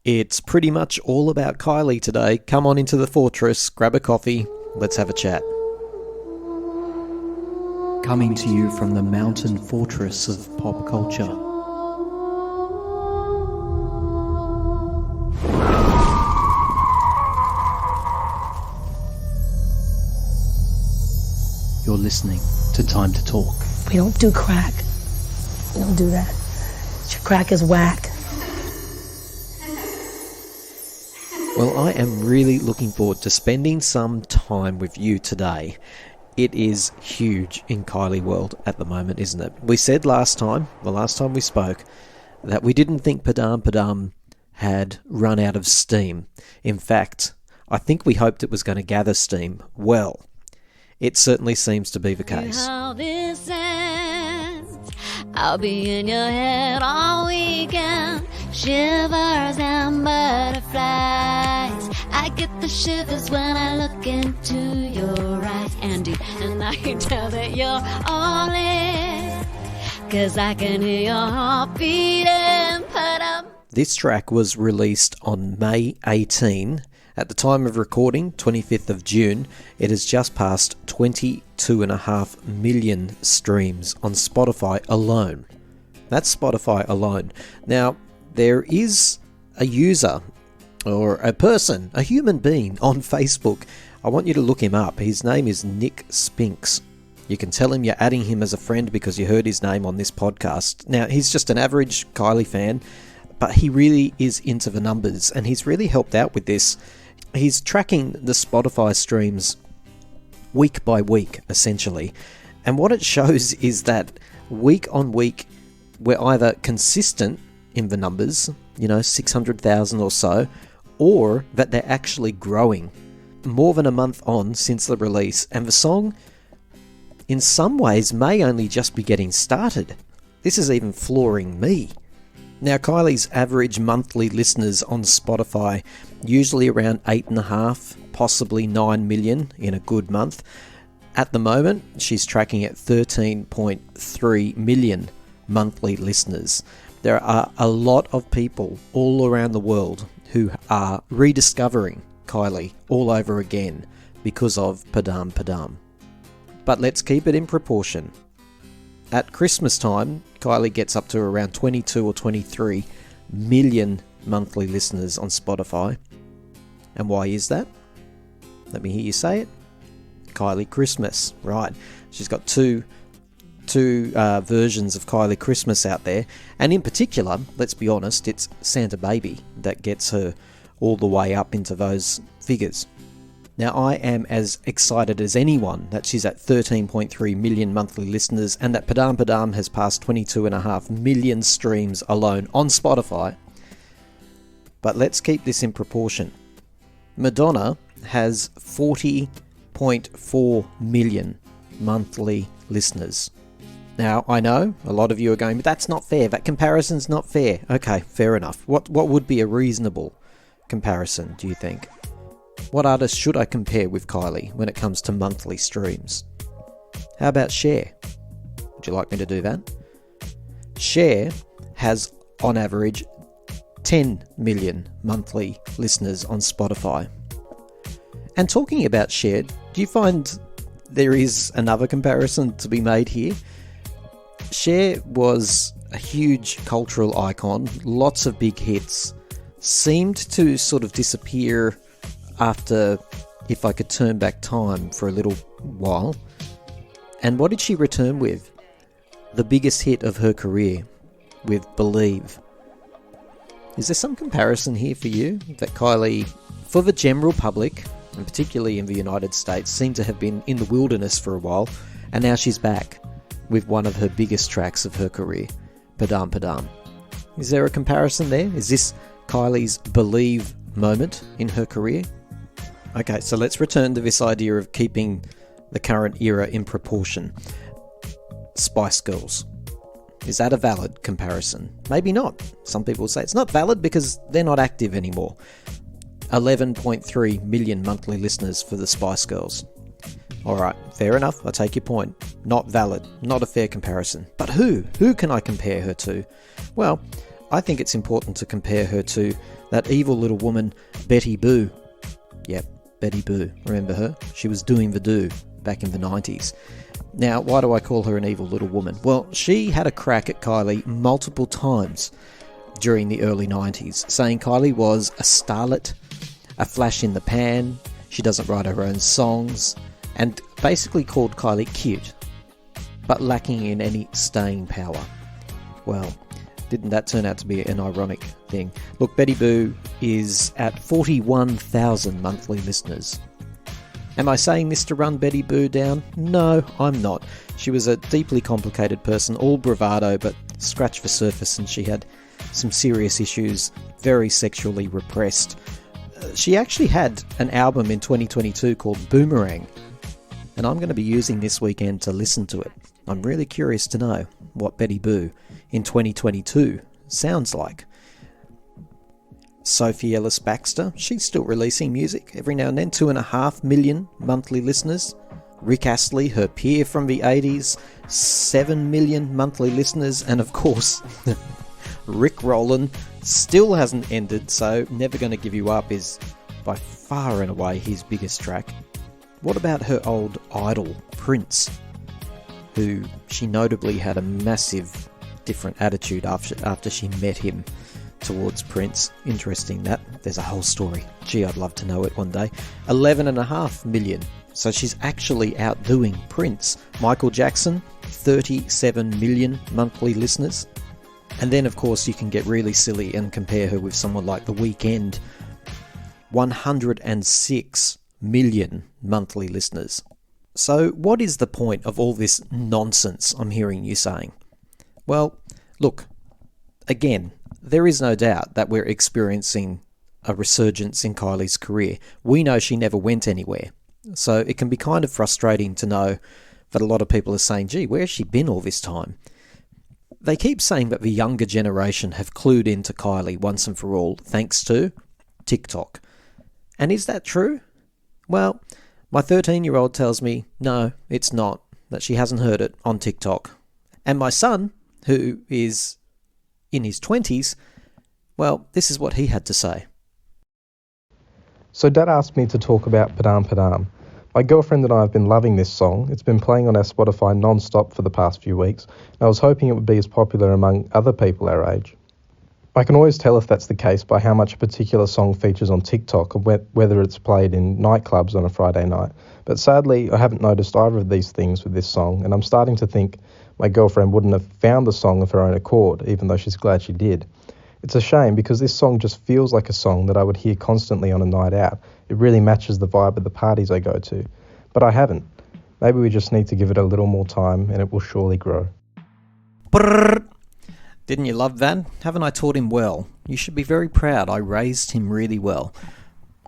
It's pretty much all about Kylie today. Come on into the fortress, grab a coffee, let's have a chat. Coming to you from the mountain fortress of pop culture. You're listening to Time to Talk. We don't do crack. We don't do that. Your crack is whack. Well, I am really looking forward to spending some time with you today. It is huge in Kylie world at the moment, isn't it? We said the last time we spoke, that we didn't think Padam had run out of steam. In fact, I think we hoped it was going to gather steam. Well, it certainly seems to be the case. How this ends, I'll be in your head all weekend. Shivers and butterflies. I get the shivers when I look into your eyes, Andy, and I can tell that you're all in, 'cause I can hear your heart beating. Padam. This track was released on May 18. At the time of recording, 25th of June, it has just passed 22.5 million streams on Spotify alone. That's Spotify alone. Now, there is a user, or a person, a human being on Facebook. I want you to look him up. His name is Nick Spinks. You can tell him you're adding him as a friend because you heard his name on this podcast. Now, he's just an average Kylie fan, but he really is into the numbers, and he's really helped out with this. He's tracking the Spotify streams week by week, essentially. And what it shows is that week on week, we're either consistent in the numbers, 600,000 or so, or that they're actually growing more than a month on since the release. And the song, in some ways, may only just be getting started. This is even flooring me. Now, Kylie's average monthly listeners on Spotify, usually around 8.5, possibly 9 million in a good month. At the moment, she's tracking at 13.3 million monthly listeners. There are a lot of people all around the world who are rediscovering Kylie all over again because of Padam. But let's keep it in proportion. At Christmas time, Kylie gets up to around 22 or 23 million monthly listeners on Spotify. And why is that? Let me hear you say it. Kylie Christmas, right. She's got two versions of Kylie Christmas out there, and in particular, let's be honest, it's Santa Baby that gets her all the way up into those figures. Now, I am as excited as anyone that she's at 13.3 million monthly listeners and that Padam has passed 22.5 million streams alone on Spotify. But let's keep this in proportion. Madonna has 40.4 million monthly listeners. Now, I know a lot of you are going, but that's not fair. That comparison's not fair. Okay, fair enough. What would be a reasonable comparison, do you think? What artist should I compare with Kylie when it comes to monthly streams? How about Cher? Would you like me to do that? Cher has, on average, 10 million monthly listeners on Spotify. And talking about Cher, do you find there is another comparison to be made here? Cher was a huge cultural icon, lots of big hits, seemed to sort of disappear after If I Could Turn Back Time for a little while. And what did she return with? The biggest hit of her career, with Believe. Is there some comparison here for you that Kylie, for the general public, and particularly in the United States, seemed to have been in the wilderness for a while, and now she's back with one of her biggest tracks of her career, Padam. Is there a comparison there? Is this Kylie's Believe moment in her career? Okay, so let's return to this idea of keeping the current era in proportion. Spice Girls. Is that a valid comparison? Maybe not. Some people say it's not valid because they're not active anymore. 11.3 million monthly listeners for the Spice Girls. Alright, fair enough, I take your point. Not valid, not a fair comparison. But who? Who can I compare her to? Well, I think it's important to compare her to That evil little woman, Betty Boo. Yep, Betty Boo. Remember her? She was doing the do back in the 90s. Now, why do I call her an evil little woman? Well, she had a crack at Kylie multiple times during the early 90s, saying Kylie was a starlet, a flash in the pan, she doesn't write her own songs, and basically called Kylie cute, but lacking in any staying power. Well, didn't that turn out to be an ironic thing? Look, Betty Boo is at 41,000 monthly listeners. Am I saying this to run Betty Boo down? No, I'm not. She was a deeply complicated person, all bravado, but scratch the surface, and she had some serious issues, very sexually repressed. She actually had an album in 2022 called Boomerang, and I'm going to be using this weekend to listen to it. I'm really curious to know what Betty Boo in 2022 sounds like. Sophie Ellis-Baxter, she's still releasing music every now and then, 2.5 million monthly listeners. Rick Astley, her peer from the 80s, 7 million monthly listeners. And of course, Rick Rowland still hasn't ended, so Never Gonna Give You Up is by far and away his biggest track. What about her old idol, Prince, who she notably had a massive different attitude after she met him towards Prince. Interesting that. There's a whole story. Gee, I'd love to know it one day. 11.5 million. So she's actually outdoing Prince. Michael Jackson, 37 million monthly listeners. And then, of course, you can get really silly and compare her with someone like The Weeknd. 106 million monthly listeners. So what is the point of all this nonsense I'm hearing you saying? Well, look, again, there is no doubt that we're experiencing a resurgence in Kylie's career. We know she never went anywhere. So it can be kind of frustrating to know that a lot of people are saying, gee, where's she been all this time? They keep saying that the younger generation have clued into Kylie once and for all thanks to TikTok. And is that true? Well, my 13-year-old tells me, no, it's not, that she hasn't heard it on TikTok. And my son, who is in his 20s, well, this is what he had to say. So Dad asked me to talk about Padam Padam. My girlfriend and I have been loving this song. It's been playing on our Spotify non-stop for the past few weeks, and I was hoping it would be as popular among other people our age. I can always tell if that's the case by how much a particular song features on TikTok or whether it's played in nightclubs on a Friday night. But sadly, I haven't noticed either of these things with this song, and I'm starting to think my girlfriend wouldn't have found the song of her own accord, even though she's glad she did. It's a shame because this song just feels like a song that I would hear constantly on a night out. It really matches the vibe of the parties I go to. But I haven't. Maybe we just need to give it a little more time and it will surely grow. Brrr. Didn't you love that? Haven't I taught him well? You should be very proud. I raised him really well.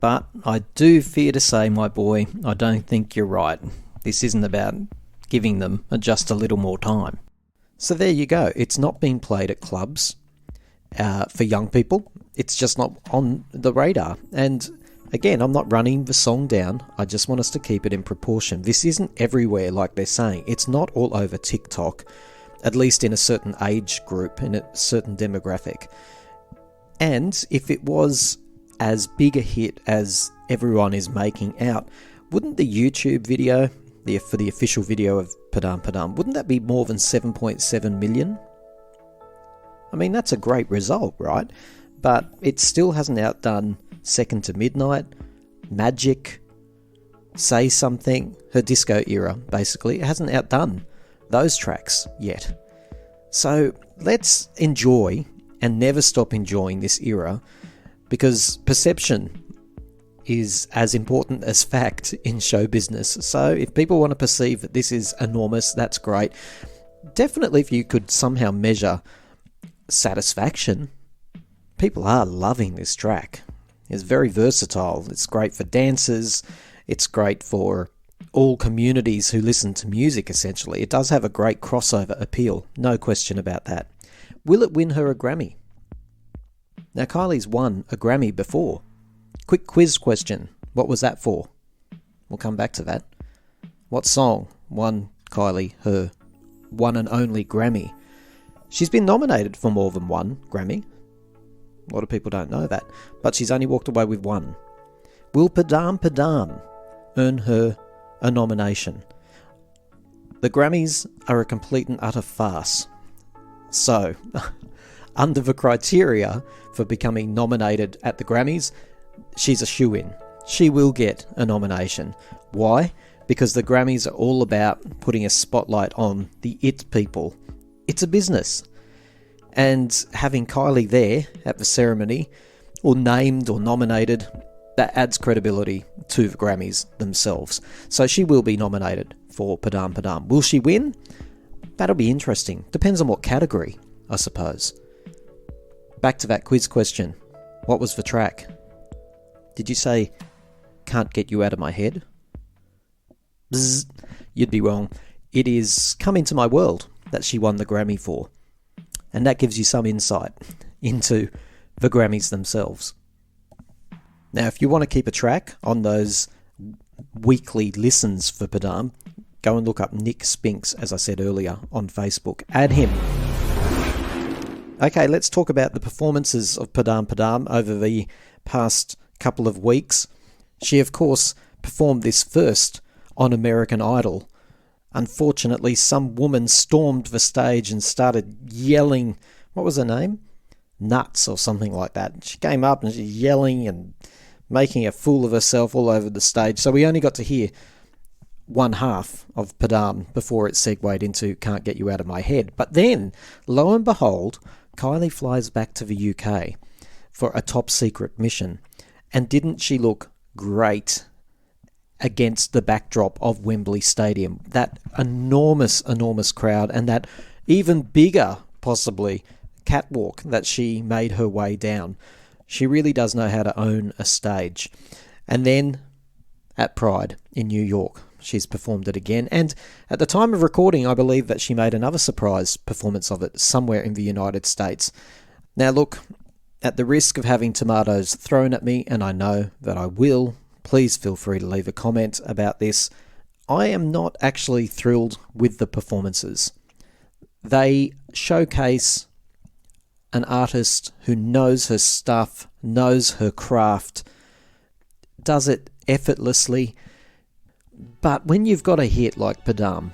But I do fear to say, my boy, I don't think you're right. This isn't about giving them just a little more time. So there you go. It's not being played at clubs for young people. It's just not on the radar. And again, I'm not running the song down. I just want us to keep it in proportion. This isn't everywhere like they're saying. It's not all over TikTok, at least in a certain age group, in a certain demographic. And if it was as big a hit as everyone is making out, wouldn't the YouTube video, for the official video of Padam Padam, wouldn't that be more than 7.7 million? I mean, that's a great result, right? But it still hasn't outdone Second to Midnight, Magic, Say Something, her disco era, basically. It hasn't outdone those tracks yet. So let's enjoy and never stop enjoying this era, because perception is as important as fact in show business. So if people want to perceive that this is enormous, that's great. Definitely if you could somehow measure satisfaction, people are loving this track. It's very versatile. It's great for dancers. It's great for all communities who listen to music, essentially. It does have a great crossover appeal, no question about that. Will it win her a Grammy? Now, Kylie's won a Grammy before. Quick quiz question. What was that for? We'll come back to that. What song won Kylie her one and only Grammy? She's been nominated for more than one Grammy. A lot of people don't know that. But she's only walked away with one. Will Padam Padam earn her a nomination? The Grammys are a complete and utter farce. So, under the criteria for becoming nominated at the Grammys, she's a shoo-in. She will get a nomination. Why? Because the Grammys are all about putting a spotlight on the it people. It's a business. And having Kylie there at the ceremony, or named or nominated, that adds credibility to the Grammys themselves. So she will be nominated for Padam Padam. Will she win? That'll be interesting. Depends on what category, I suppose. Back to that quiz question. What was the track? Did you say, Can't Get You Out of My Head? Bzz, you'd be wrong. It is Come Into My World that she won the Grammy for. And that gives you some insight into the Grammys themselves. Now, if you want to keep a track on those weekly listens for Padam, go and look up Nick Spinks, as I said earlier, on Facebook. Add him. Okay, let's talk about the performances of Padam Padam over the past couple of weeks. She, of course, performed this first on American Idol. Unfortunately, some woman stormed the stage and started yelling, what was her name? Nuts or something like that. She came up and she's yelling and making a fool of herself all over the stage. So we only got to hear one half of Padam before it segued into Can't Get You Out of My Head. But then, lo and behold, Kylie flies back to the UK for a top secret mission. And didn't she look great against the backdrop of Wembley Stadium? That enormous crowd and that even bigger, possibly, catwalk that she made her way down. She really does know how to own a stage. And then at Pride in New York, she's performed it again. And at the time of recording, I believe that she made another surprise performance of it somewhere in the United States. Now look, at the risk of having tomatoes thrown at me, and I know that I will, please feel free to leave a comment about this. I am not actually thrilled with the performances. They showcase an artist who knows her stuff, knows her craft, does it effortlessly. But when you've got a hit like Padam,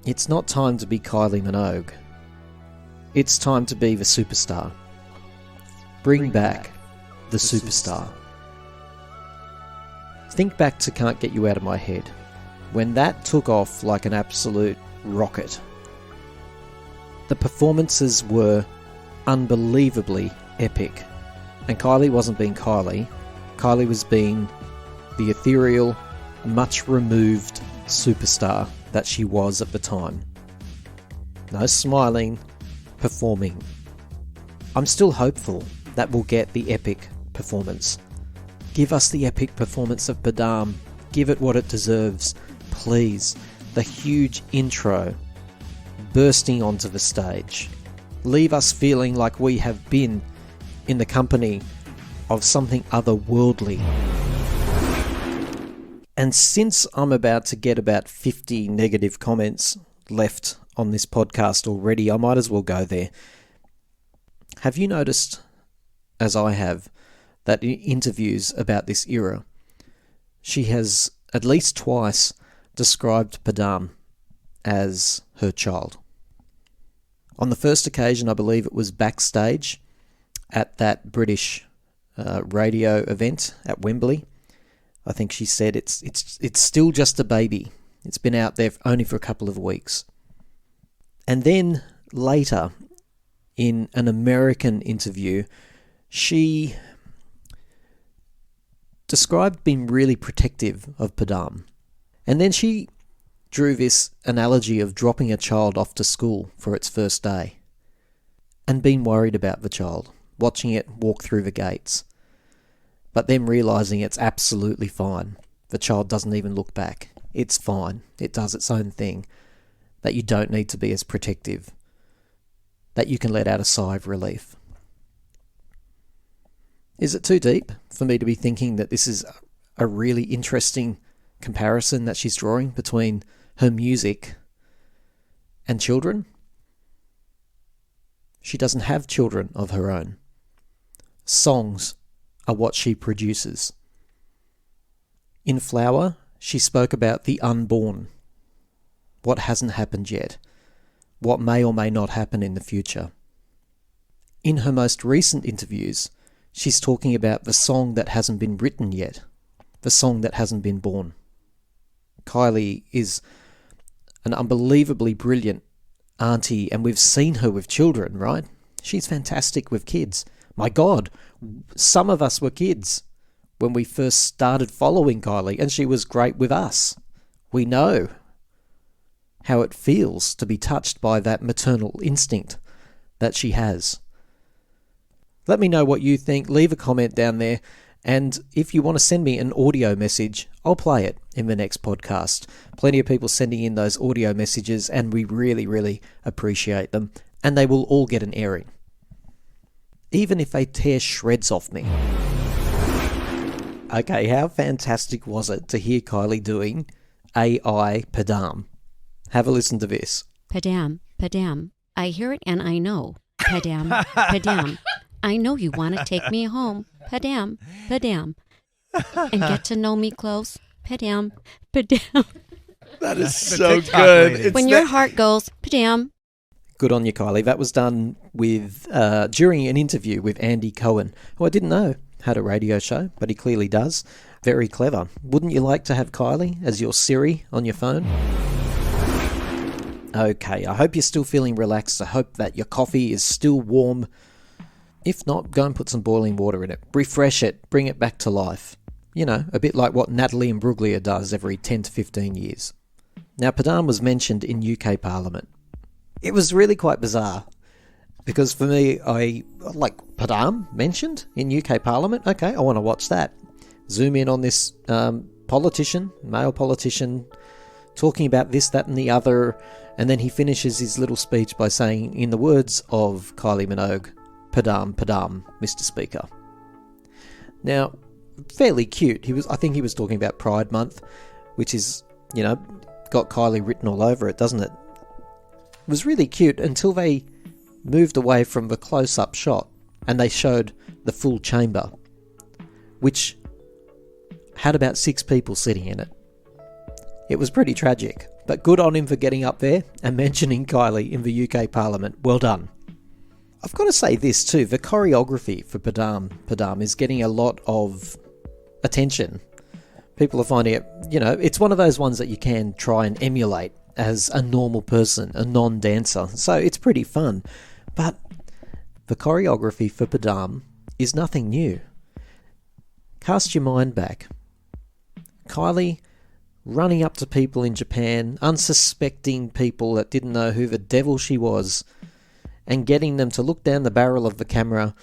it's not time to be Kylie Minogue. It's time to be the superstar. Bring back the superstar. Think back to Can't Get You Out of My Head. When that took off like an absolute rocket, the performances were unbelievably epic. And Kylie wasn't being Kylie. Kylie was being the ethereal, much removed superstar that she was at the time. No smiling, performing. I'm still hopeful that we'll get the epic performance. Give us the epic performance of Padam. Give it what it deserves. Please. The huge intro bursting onto the stage. Leave us feeling like we have been in the company of something otherworldly. And since I'm about to get about 50 negative comments left on this podcast already, I might as well go there. Have you noticed, as I have, that in interviews about this era, she has at least twice described Padam as her child? On the first occasion, I believe it was backstage at that British radio event at Wembley. I think she said it's still just a baby. It's been out there only for a couple of weeks. And then later, in an American interview, she described being really protective of Padam. And then she drew this analogy of dropping a child off to school for its first day and being worried about the child, watching it walk through the gates, but then realising it's absolutely fine. The child doesn't even look back. It's fine. It does its own thing. That you don't need to be as protective. That you can let out a sigh of relief. Is it too deep for me to be thinking that this is a really interesting comparison that she's drawing between her music and children? She doesn't have children of her own. Songs are what she produces. In Flower, she spoke about the unborn, what hasn't happened yet, what may or may not happen in the future. In her most recent interviews, she's talking about the song that hasn't been written yet, the song that hasn't been born. Kylie is an unbelievably brilliant auntie, and we've seen her with children, right? She's fantastic with kids. My God, some of us were kids when we first started following Kylie, and she was great with us. We know how it feels to be touched by that maternal instinct that she has. Let me know what you think. Leave a comment down there. And if you want to send me an audio message, I'll play it in the next podcast. Plenty of people sending in those audio messages, and we really, really appreciate them. And they will all get an airing, even if they tear shreds off me. Okay, how fantastic was it to hear Kylie doing AI Padam? Have a listen to this. Padam, Padam, I hear it and I know. Padam, Padam, I know you want to take me home. Padam, Padam, and get to know me close. Padam, Padam. That is so good. When your heart goes, Padam. Good on you, Kylie. That was done with during an interview with Andy Cohen, who I didn't know had a radio show, but he clearly does. Very clever. Wouldn't you like to have Kylie as your Siri on your phone? Okay, I hope you're still feeling relaxed. I hope that your coffee is still warm. If not, go and put some boiling water in it. Refresh it. Bring it back to life. You know, a bit like what Natalie Imbruglia does every 10 to 15 years. Now, Padam was mentioned in UK Parliament. It was really quite bizarre, because for me, I like Padam mentioned in UK Parliament. Okay, I want to watch that. Zoom in on this politician, male politician, talking about this, that and the other, and then he finishes his little speech by saying, in the words of Kylie Minogue, Padam, Padam, Mr. Speaker. Now, fairly cute. I think he was talking about Pride Month, which is, you know, got Kylie written all over it, doesn't it? It was really cute until they moved away from the close-up shot and they showed the full chamber, which had about 6 people sitting in it. It was pretty tragic, but good on him for getting up there and mentioning Kylie in the UK Parliament. Well done. I've got to say this too, the choreography for Padam is getting a lot of attention. People are finding it, you know, it's one of those ones that you can try and emulate as a normal person, a non-dancer, so it's pretty fun. But the choreography for Padam is nothing new. Cast your mind back. Kylie running up to people in Japan, unsuspecting people that didn't know who the devil she was, and getting them to look down the barrel of the camera,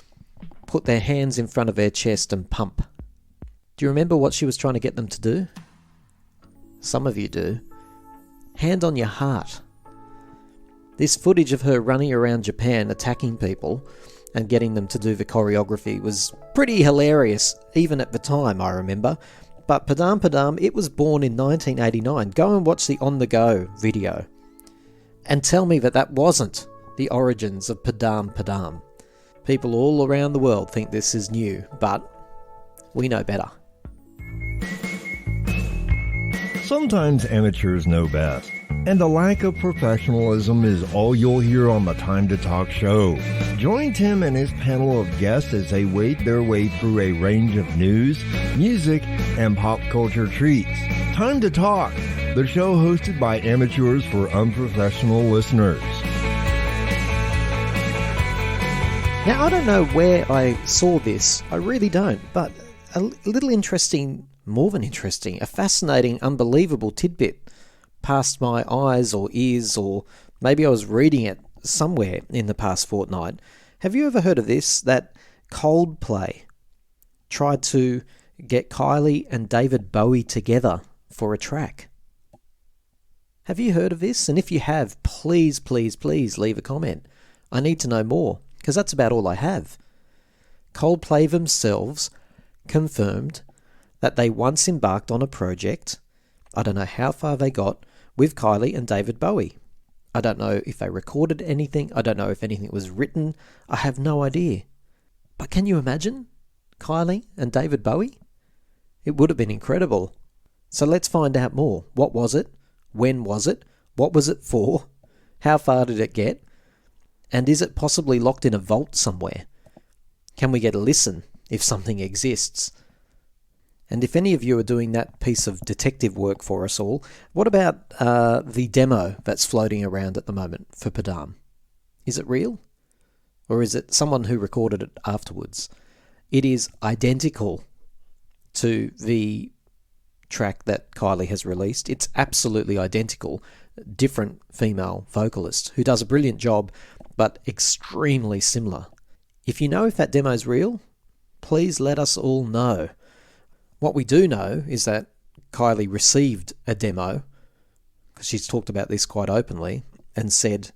put their hands in front of their chest and pump. Do you remember what she was trying to get them to do? Some of you do. Hand on your heart. This footage of her running around Japan attacking people and getting them to do the choreography was pretty hilarious, even at the time, I remember. But Padam, it was born in 1989. Go and watch the On The Go video and tell me that that wasn't the origins of Padam. People all around the world think this is new, but we know better. Sometimes amateurs know best, and the lack of professionalism is all you'll hear on the Time to Talk show. Join Tim and his panel of guests as they wade their way through a range of news, music, and pop culture treats. Time to Talk, the show hosted by amateurs for unprofessional listeners. Now, I don't know where I saw this, I really don't, but a little interesting, more than interesting, a fascinating, unbelievable tidbit passed my eyes or ears, or maybe I was reading it somewhere in the past fortnight. Have you ever heard of this? That Coldplay tried to get Kylie and David Bowie together for a track. Have you heard of this? And if you have, please leave a comment. I need to know more, because that's about all I have. Coldplay themselves confirmed that they once embarked on a project, I don't know how far they got, with Kylie and David Bowie. I don't know if they recorded anything. I don't know if anything was written. I have no idea. But can you imagine Kylie and David Bowie? It would have been incredible. So let's find out more. What was it? When was it? What was it for? How far did it get? And is it possibly locked in a vault somewhere? Can we get a listen if something exists? And if any of you are doing that piece of detective work for us all, what about the demo that's floating around at the moment for Padam? Is it real? Or is it someone who recorded it afterwards? It is identical to the track that Kylie has released. It's absolutely identical. Different female vocalist who does a brilliant job, but extremely similar. If you know if that demo is real, please let us all know. What we do know is that Kylie received a demo, because she's talked about this quite openly, and said,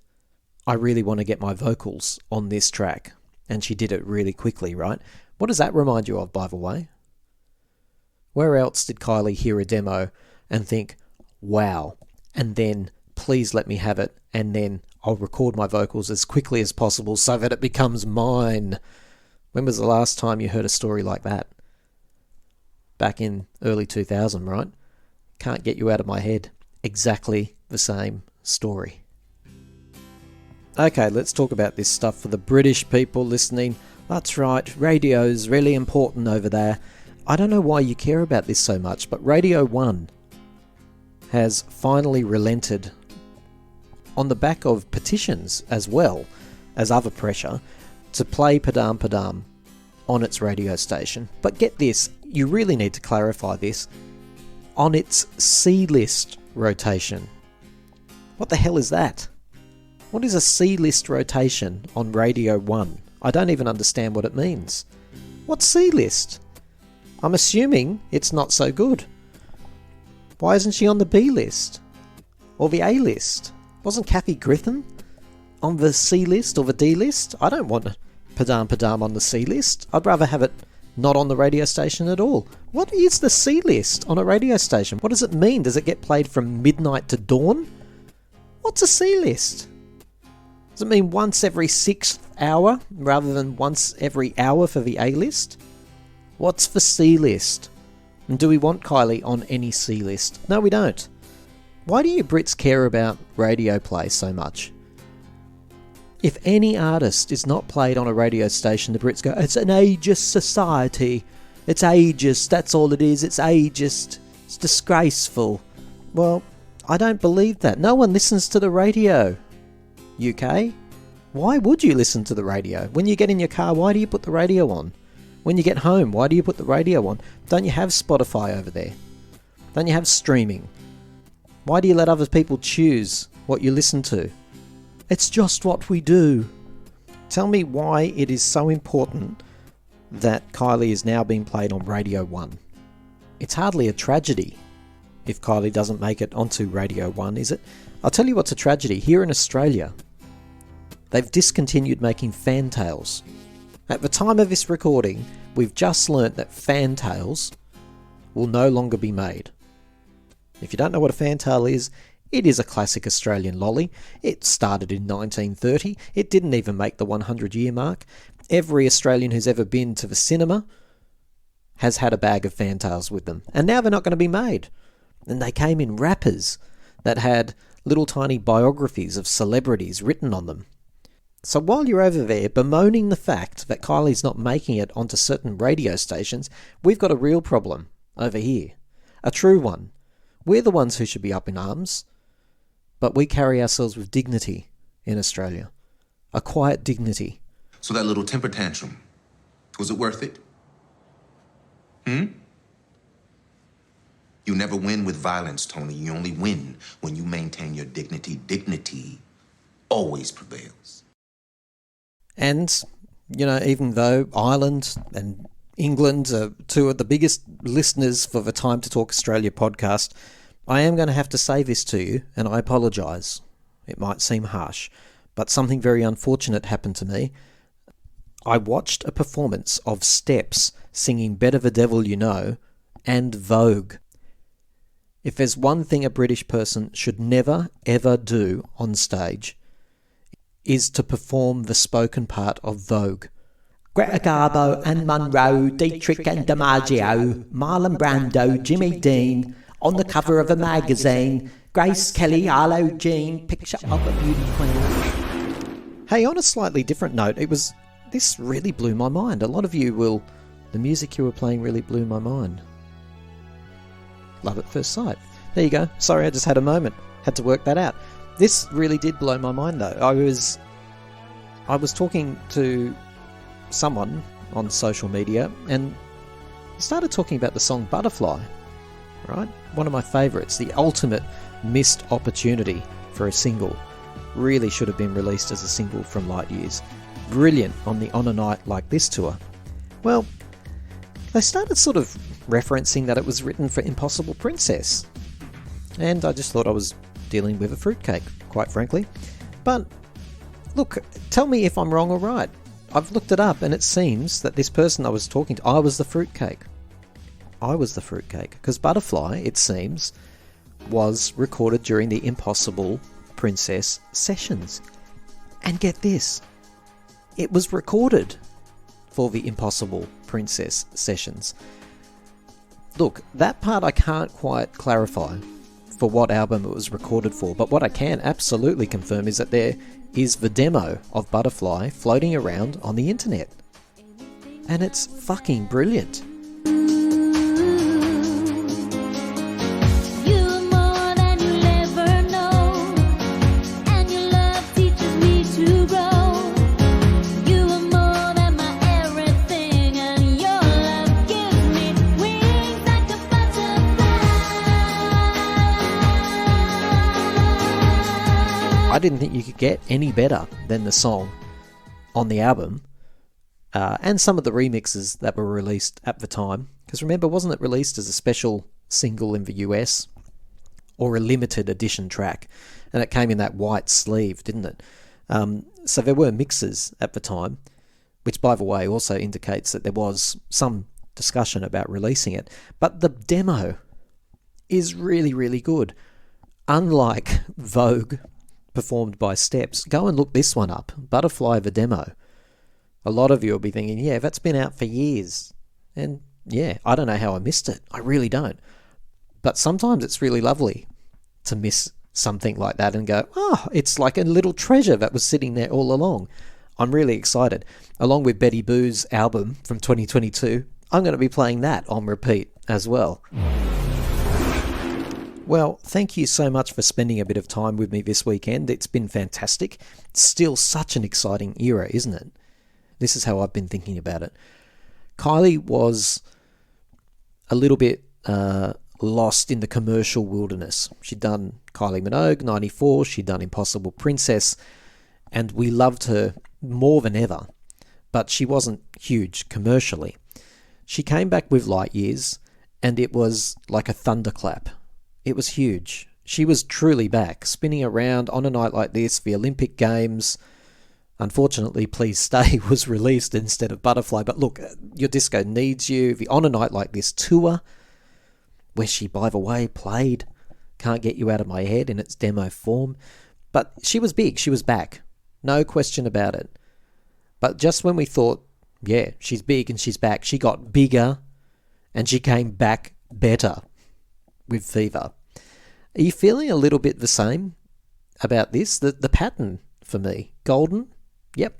I really want to get my vocals on this track. And she did it really quickly, right? What does that remind you of, by the way? Where else did Kylie hear a demo and think, wow, and then please let me have it, and then I'll record my vocals as quickly as possible so that it becomes mine? When was the last time you heard a story like that? Back in early 2000, right? Can't get you out of my head. Exactly the same story. Okay, let's talk about this stuff for the British people listening. That's right, radio's really important over there. I don't know why you care about this so much, but Radio 1 has finally relented on the back of petitions as well as other pressure to play Padam Padam on its radio station. But get this, you really need to clarify this, on its C-list rotation. What the hell is that? What is a C-list rotation on Radio 1? I don't even understand what it means. What's C-list? I'm assuming it's not so good. Why isn't she on the B-list? Or the A-list? Wasn't Kathy Griffin on the C-list or the D-list? I don't want Padam Padam on the C-list. I'd rather have it not on the radio station at all. What is the C-list on a radio station? What does it mean? Does it get played from midnight to dawn? What's a C-list? Does it mean once every 6th hour rather than once every hour for the A-list? What's the C-list? And do we want Kylie on any C-list? No, we don't. Why do you Brits care about radio play so much? If any artist is not played on a radio station, the Brits go, it's an ageist society. It's ageist, that's all it is. It's ageist. It's disgraceful. Well, I don't believe that. No one listens to the radio. UK? Why would you listen to the radio? When you get in your car, why do you put the radio on? When you get home, why do you put the radio on? Don't you have Spotify over there? Don't you have streaming? Why do you let other people choose what you listen to? It's just what we do. Tell me why it is so important that Kylie is now being played on Radio 1. It's hardly a tragedy if Kylie doesn't make it onto Radio 1, is it? I'll tell you what's a tragedy. Here in Australia, they've discontinued making fantails. At the time of this recording, we've just learnt that fantails will no longer be made. If you don't know what a fantail is, it is a classic Australian lolly. It started in 1930. It didn't even make the 100-year mark. Every Australian who's ever been to the cinema has had a bag of fantails with them. And now they're not going to be made. And they came in wrappers that had little tiny biographies of celebrities written on them. So while you're over there bemoaning the fact that Kylie's not making it onto certain radio stations, we've got a real problem over here. A true one. We're the ones who should be up in arms, but we carry ourselves with dignity in Australia. A quiet dignity. So that little temper tantrum, was it worth it? You never win with violence, Tony. You only win when you maintain your dignity. Dignity always prevails. And, you know, even though Ireland and England are two of the biggest listeners for the Time to Talk Australia podcast, I am going to have to say this to you, and I apologise. It might seem harsh, but something very unfortunate happened to me. I watched a performance of Steps singing Better the Devil You Know and Vogue. If there's one thing a British person should never, ever do on stage, is to perform the spoken part of Vogue. Greta Garbo and Monroe, Dietrich and DiMaggio, Marlon Brando, Jimmy Dean, on the cover of a magazine, Grace Kelly, Arlo Jean, picture of a beauty queen. Hey, on a slightly different note, this really blew my mind. A lot of you the music you were playing really blew my mind. Love at first sight. There you go. Sorry, I just had a moment. Had to work that out. This really did blow my mind though. I was talking to someone on social media and started talking about the song Butterfly, right? One of my favourites, the ultimate missed opportunity for a single. Really should have been released as a single from Light Years. Brilliant on a night like this tour. Well, they started sort of referencing that it was written for Impossible Princess. And I just thought I was dealing with a fruitcake, quite frankly. But look, tell me if I'm wrong or right. I've looked it up and it seems that this person I was talking to, I was the fruitcake. Because Butterfly, it seems, was recorded during the Impossible Princess sessions. And get this, it was recorded for the Impossible Princess sessions. Look, that part I can't quite clarify for what album it was recorded for, but what I can absolutely confirm is that there is the demo of Butterfly floating around on the internet. And it's fucking brilliant. I didn't think you could get any better than the song on the album, and some of the remixes that were released at the time. Because remember, wasn't it released as a special single in the US or a limited edition track? And it came in that white sleeve, didn't it? So there were mixes at the time, which, by the way, also indicates that there was some discussion about releasing it. But the demo is really, really good. Unlike Vogue, performed by Steps, go and look this one up, Butterfly the demo. A lot of you will be thinking, yeah, that's been out for years. And yeah, I don't know how I missed it. I really don't. But sometimes it's really lovely to miss something like that and go, oh, it's like a little treasure that was sitting there all along. I'm really excited. Along with Betty Boo's album from 2022, I'm going to be playing that on repeat as well. Well, thank you so much for spending a bit of time with me this weekend. It's been fantastic. It's still such an exciting era, isn't it? This is how I've been thinking about it. Kylie was a little bit lost in the commercial wilderness. She'd done Kylie Minogue, 94, she'd done Impossible Princess, and we loved her more than ever, but she wasn't huge commercially. She came back with Light Years, and it was like a thunderclap. It was huge. She was truly back, spinning around on a night like this, the Olympic Games. Unfortunately, Please Stay was released instead of Butterfly. But look, Your Disco Needs You, the On a Night Like This tour, where she, by the way, played Can't Get You Out of My Head in its demo form. But she was big. She was back. No question about it. But just when we thought, yeah, she's big and she's back, she got bigger and she came back better with Fever. Are you feeling a little bit the same about this? The pattern for me. Golden, yep,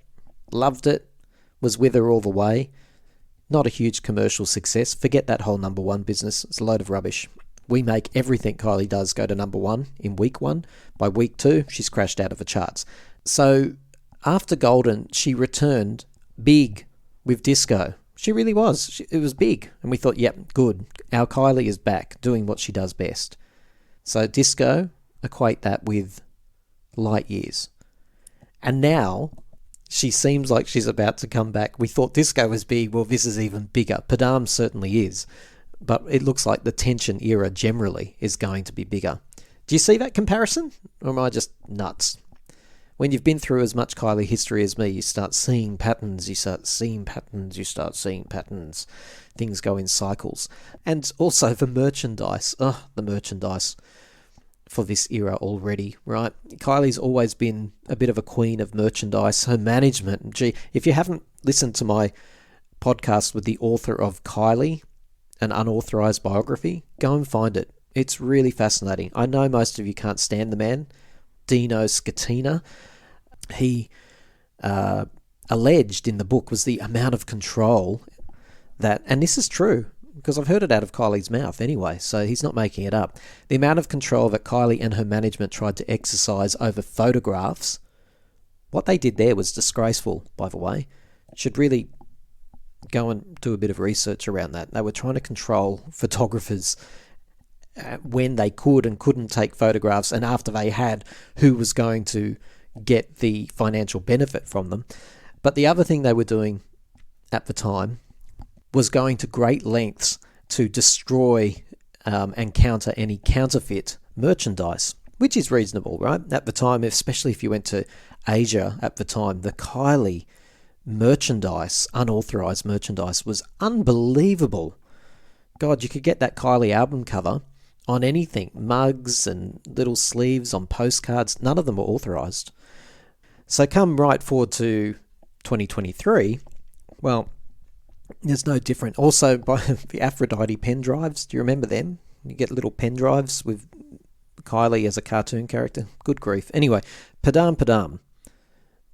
loved it, was with her all the way. Not a huge commercial success. Forget that whole number one business. It's a load of rubbish. We make everything Kylie does go to number one in week one. By week two, she's crashed out of the charts. So after Golden, she returned big with Disco. She really was. It was big. And we thought, yep, good. Our Kylie is back doing what she does best. So Disco, equate that with Light Years. And now she seems like she's about to come back. We thought Disco was big. Well, this is even bigger. Padam certainly is. But it looks like the Tension era generally is going to be bigger. Do you see that comparison? Or am I just nuts? when you've been through as much Kylie history as me, you start seeing patterns, you start seeing patterns. Things go in cycles. And also the merchandise. The merchandise for this era already, right? Kylie's always been a bit of a queen of merchandise. Her management, gee, if you haven't listened to my podcast with the author of Kylie, an unauthorized biography, go and find it. It's really fascinating. I know most of you can't stand the man, Dino Scatina. He alleged in the book was the amount of control that, and this is true, because I've heard it out of Kylie's mouth anyway, so he's not making it up. The amount of control that Kylie and her management tried to exercise over photographs, what they did there was disgraceful, by the way. Should really go and do a bit of research around that. They were trying to control photographers when they could and couldn't take photographs, and after they had, who was going to get the financial benefit from them. But the other thing they were doing at the time was going to great lengths to destroy and counter any counterfeit merchandise, which is reasonable, right? At the time, especially if you went to Asia at the time, the Kylie merchandise, unauthorized merchandise, was unbelievable. God, you could get that Kylie album cover on anything, mugs and little sleeves on postcards. None of them were authorized. So come right forward to 2023, well, there's no different. Also, by the Aphrodite pen drives, do you remember them? You get little pen drives with Kylie as a cartoon character. Good grief. Anyway, Padam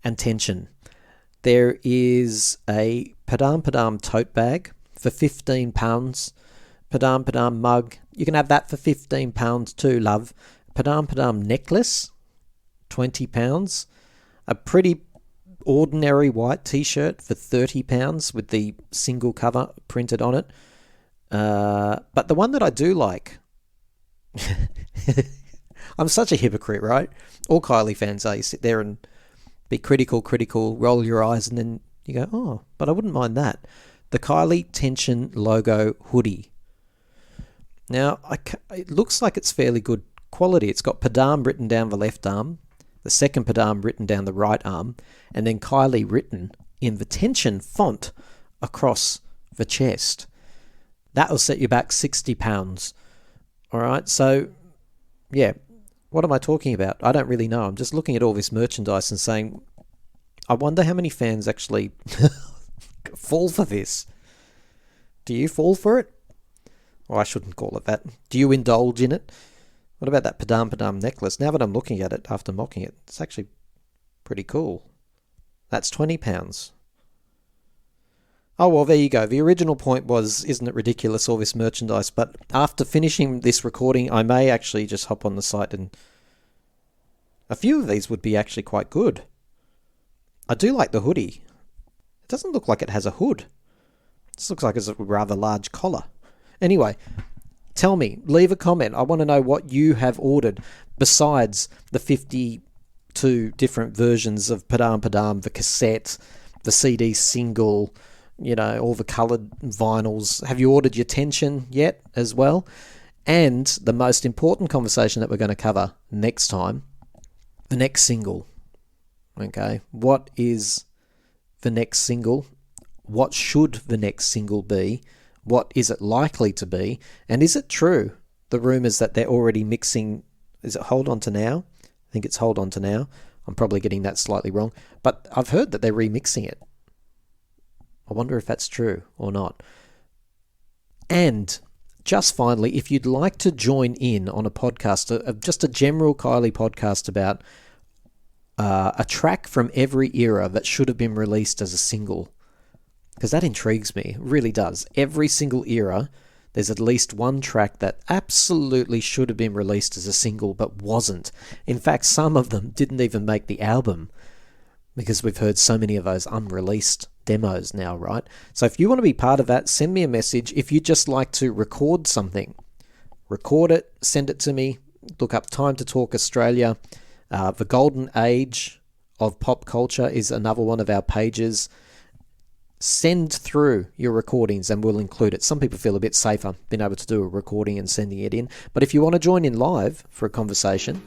and tension. There is a Padam tote bag for £15. Padam mug. You can have that for £15 too, love. Padam necklace, £20. A pretty ordinary white t-shirt for £30 with the single cover printed on it. But the one that I do like, I'm such a hypocrite, right? All Kylie fans are. You sit there and be critical, roll your eyes, and then you go, oh, but I wouldn't mind that. The Kylie Tension logo hoodie. Now, it looks like it's fairly good quality. It's got Padam written down the left arm, the second Padam written down the right arm, and then Kylie written in the Tension font across the chest. That will set you back £60. All right, so, yeah, what am I talking about? I don't really know. I'm just looking at all this merchandise and saying, I wonder how many fans actually fall for this. Do you fall for it? Or I shouldn't call it that. Do you indulge in it? What about that Padam necklace? Now that I'm looking at it after mocking it, it's actually pretty cool. That's £20. Oh, well, there you go. The original point was, isn't it ridiculous, all this merchandise? But after finishing this recording, I may actually just hop on the site, and a few of these would be actually quite good. I do like the hoodie. It doesn't look like it has a hood. This looks like it's a rather large collar. Anyway, tell me, leave a comment. I want to know what you have ordered besides the 52 different versions of Padam, the cassette, the CD single, all the coloured vinyls. Have you ordered your Tension yet as well? And the most important conversation that we're going to cover next time, the next single. Okay, what is the next single? What should the next single be? What is it likely to be? And is it true, the rumours that they're already mixing, is it Hold On To Now? I think it's Hold On To Now. I'm probably getting that slightly wrong. But I've heard that they're remixing it. I wonder if that's true or not. And just finally, if you'd like to join in on a podcast, just a general Kylie podcast about a track from every era that should have been released as a single, because that intrigues me, it really does. Every single era, there's at least one track that absolutely should have been released as a single but wasn't. In fact, some of them didn't even make the album, because we've heard so many of those unreleased demos now, right? So if you want to be part of that, send me a message. If you'd just like to record something, record it, send it to me. Look up Time to Talk Australia. The Golden Age of Pop Culture is another one of our pages. Send through your recordings and we'll include it. Some people feel a bit safer being able to do a recording and sending it in. But if you want to join in live for a conversation,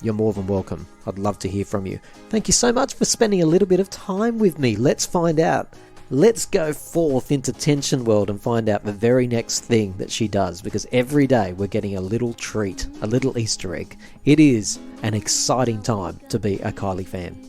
you're more than welcome. I'd love to hear from you. Thank you so much for spending a little bit of time with me. Let's find out. Let's go forth into Tension World and find out the very next thing that she does, because every day we're getting a little treat, a little Easter egg. It is an exciting time to be a Kylie fan.